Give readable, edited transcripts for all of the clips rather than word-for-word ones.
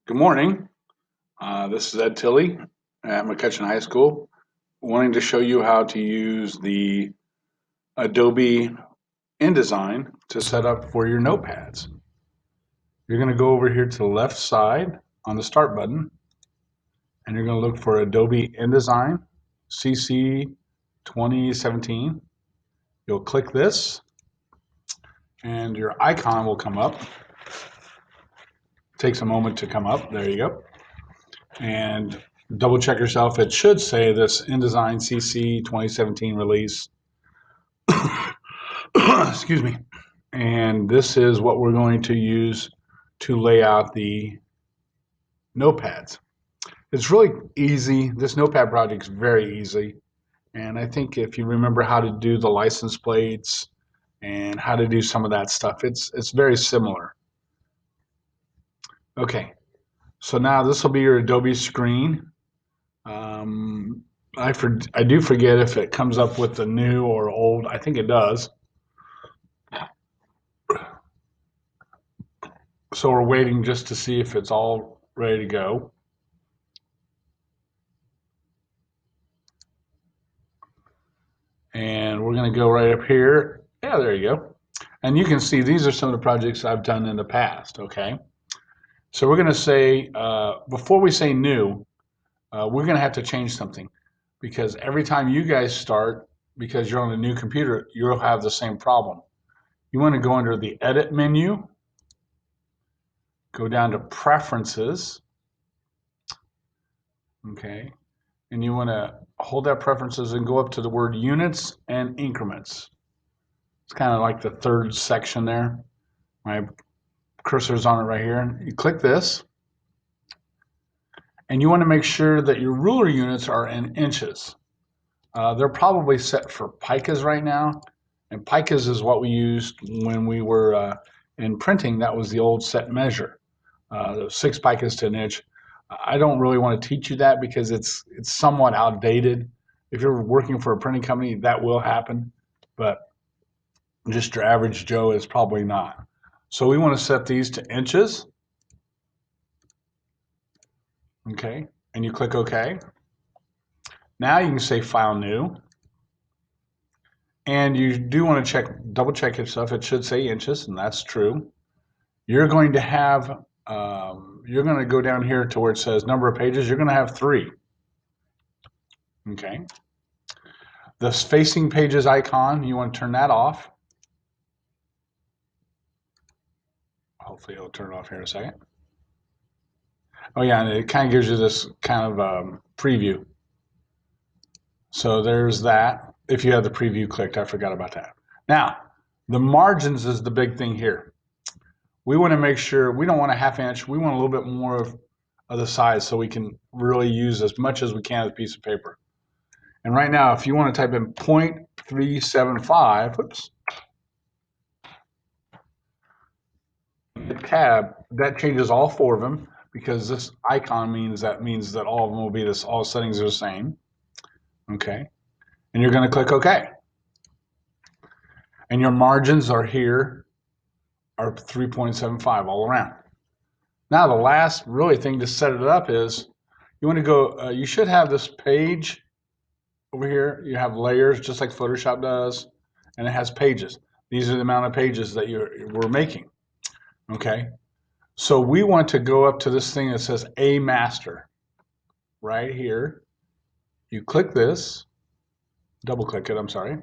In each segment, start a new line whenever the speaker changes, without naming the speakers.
Good morning. This is Ed Tilley at McCutcheon High School, wanting to show you how to use the Adobe InDesign to set up for your notepads. You're going to go over here to the left side on the Start button, and you're going to look for Adobe InDesign CC 2017. You'll click this, and your icon will come up. Takes a moment to come up. There you go. And double check yourself. It should say this InDesign CC 2017 release. Excuse me. And this is what we're going to use to lay out the notepads. It's really easy. This notepad project is very easy. And I think if you remember how to do the license plates and how to do some of that stuff, it's very similar. Okay, so now this will be your Adobe screen. I do forget if it comes up with the new or old. I think it does. So we're waiting just to see if it's all ready to go. And we're going to go right up here. Yeah, there you go. And you can see these are some of the projects I've done in the past, okay? So we're going to say, before we say new, we're going to have to change something because every time you guys start, because you're on a new computer, you'll have the same problem. You want to go under the Edit menu, go down to Preferences, okay? And you want to hold that Preferences and go up to the word Units and Increments. It's kind of like the third section there. My cursor's on it right here. And you click this, and you want to make sure that your ruler units are in inches. They're probably set for picas right now, and picas is what we used when we were in printing. That was the old set measure, 6 picas to an inch. I don't really want to teach you that because it's somewhat outdated. If you're working for a printing company, that will happen, but just your average Joe is probably not. So we want to set these to inches. Okay, and you click OK. Now you can say File New, and you do want to double check yourself. It should say inches, and that's true. You're going to have, you're going to go down here to where it says number of pages. You're going to have 3. Okay. The facing pages icon, you want to turn that off. Hopefully it'll turn it off here in a second. Oh yeah, and it kind of gives you this kind of preview. So there's that. If you have the preview clicked, I forgot about that. Now, the margins is the big thing here. We want to make sure we don't want a 1/2 inch. We want a little bit more of the size so we can really use as much as we can as a piece of paper. And right now, if you want to type in 0.375, whoops, tab, that changes all 4 of them because this icon means that all of them will be this, all settings are the same. Okay. And you're going to click OK. And your margins are here, are 3.75 all around. Now the last really thing to set it up is you want to go, you should have this page over here. You have layers just like Photoshop does, and it has pages. These are the amount of pages that we're making. Okay. So we want to go up to this thing that says A Master right here. You click this, double click it, I'm sorry.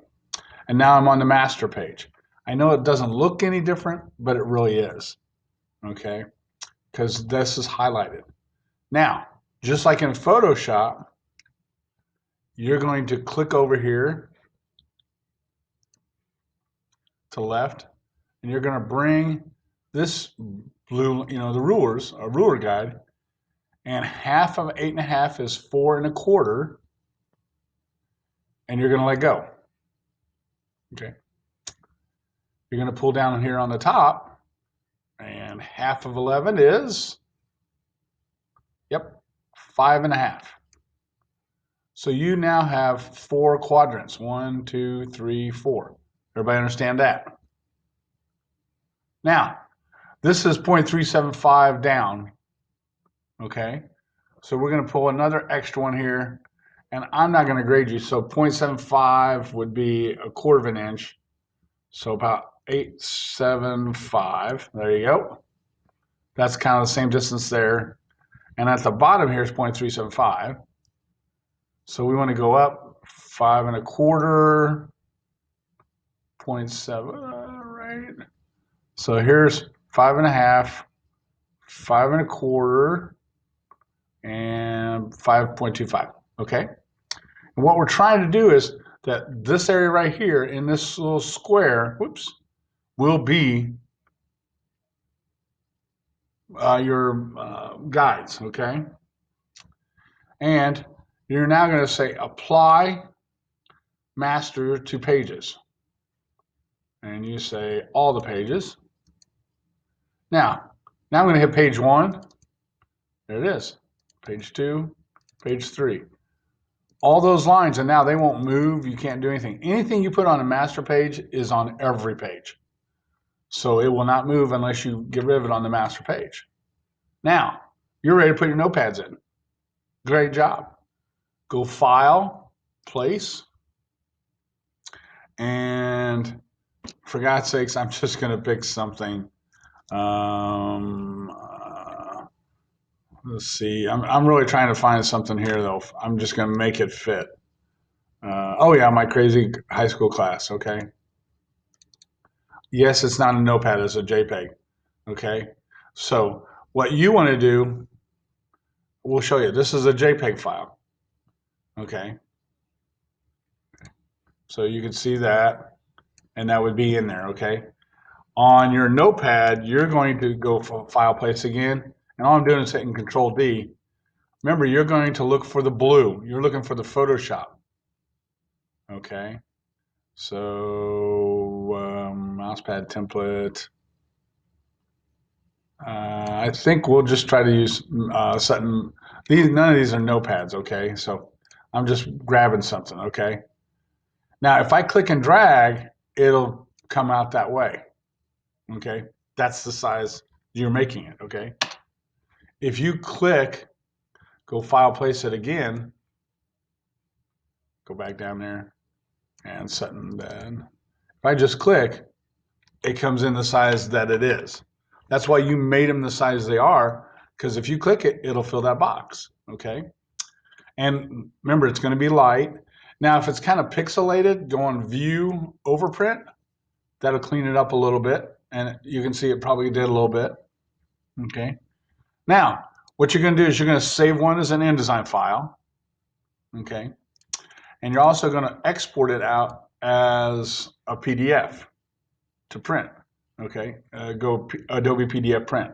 And now I'm on the master page. I know it doesn't look any different, but it really is. Okay. Because this is highlighted. Now, just like in Photoshop, you're going to click over here to left, and you're going to bring this blue, the rulers, a ruler guide, and half of 8.5 is 4 1/4, and you're going to let go. Okay. You're going to pull down here on the top, and half of 11 is, yep, 5.5. So you now have 4 quadrants. 1, 2, 3, 4. Everybody understand that? Now, this is 0.375 down. Okay, so we're going to pull another extra one here, and I'm not going to grade you. So 0.75 would be a quarter of an inch. So about 875. There you go. That's kind of the same distance there. And at the bottom here is 0.375. So we want to go up 5 1/4, 0.7, right? So here's 5 1/2, 5 1/4, and 5.25. Okay. And what we're trying to do is that this area right here in this little square, whoops, will be your guides. Okay. And you're now going to say apply master to pages. And you say all the pages. Now I'm going to hit page 1. There it is. Page 2, page 3. All those lines, and now they won't move. You can't do anything. Anything you put on a master page is on every page. So it will not move unless you get rid of it on the master page. Now, you're ready to put your notepads in. Great job. Go File, Place, and for God's sakes, I'm just going to pick something. Let's see. I'm really trying to find something here, though. I'm just going to make it fit. Oh, yeah, my crazy high school class. Okay. Yes, it's not a notepad, it's a JPEG. Okay. So what you want to do, we'll show you. This is a JPEG file. Okay. So you can see that, and that would be in there. Okay. On your notepad, you're going to go for File, Place again, and all I'm doing is hitting Control D. Remember, you're going to look for the blue. You're looking for the Photoshop. Okay. So mousepad template. I think we'll just try to use something. None of these are notepads. Okay. So I'm just grabbing something. Okay. Now, if I click and drag, it'll come out that way. Okay. That's the size you're making it. Okay. If you click, go File, Place it again, go back down there and something then. If I just click, it comes in the size that it is. That's why you made them the size they are, because if you click it, it'll fill that box. Okay. And remember, it's going to be light. Now, if it's kind of pixelated, go on View, Overprint. That'll clean it up a little bit. And you can see it probably did a little bit. Okay. Now, what you're going to do is you're going to save one as an InDesign file. Okay. And you're also going to export it out as a PDF to print. Okay. Go Adobe PDF print.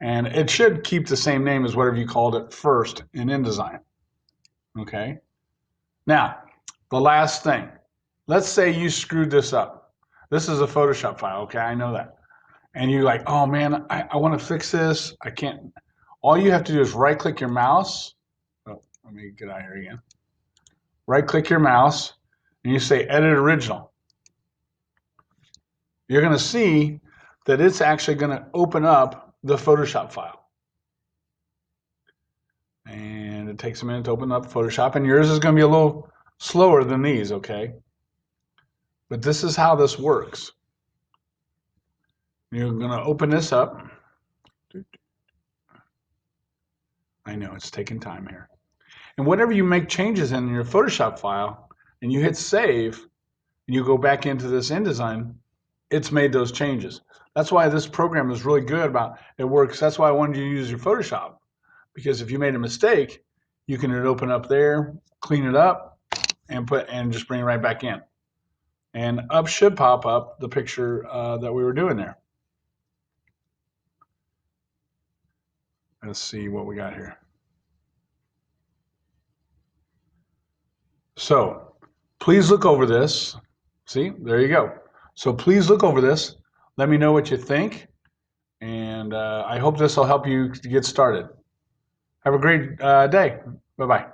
And it should keep the same name as whatever you called it first in InDesign. Okay. Now, the last thing. Let's say you screwed this up. This is a Photoshop file. Okay. I know that. And you're like, oh man, I want to fix this. I can't. All you have to do is right click your mouse. Oh, let me get out here again. Right click your mouse and you say edit original. You're going to see that it's actually going to open up the Photoshop file. And it takes a minute to open up Photoshop, and yours is going to be a little slower than these, okay? But this is how this works. You're going to open this up. I know it's taking time here. And whenever you make changes in your Photoshop file and you hit save and you go back into this InDesign, it's made those changes. That's why this program is really good about it works. That's why I wanted you to use your Photoshop, because if you made a mistake, you can open up there, clean it up, and just bring it right back in. And up should pop up the picture that we were doing there. Let's see what we got here. So please look over this. See, there you go. So please look over this. Let me know what you think. And I hope this will help you to get started. Have a great day. Bye-bye.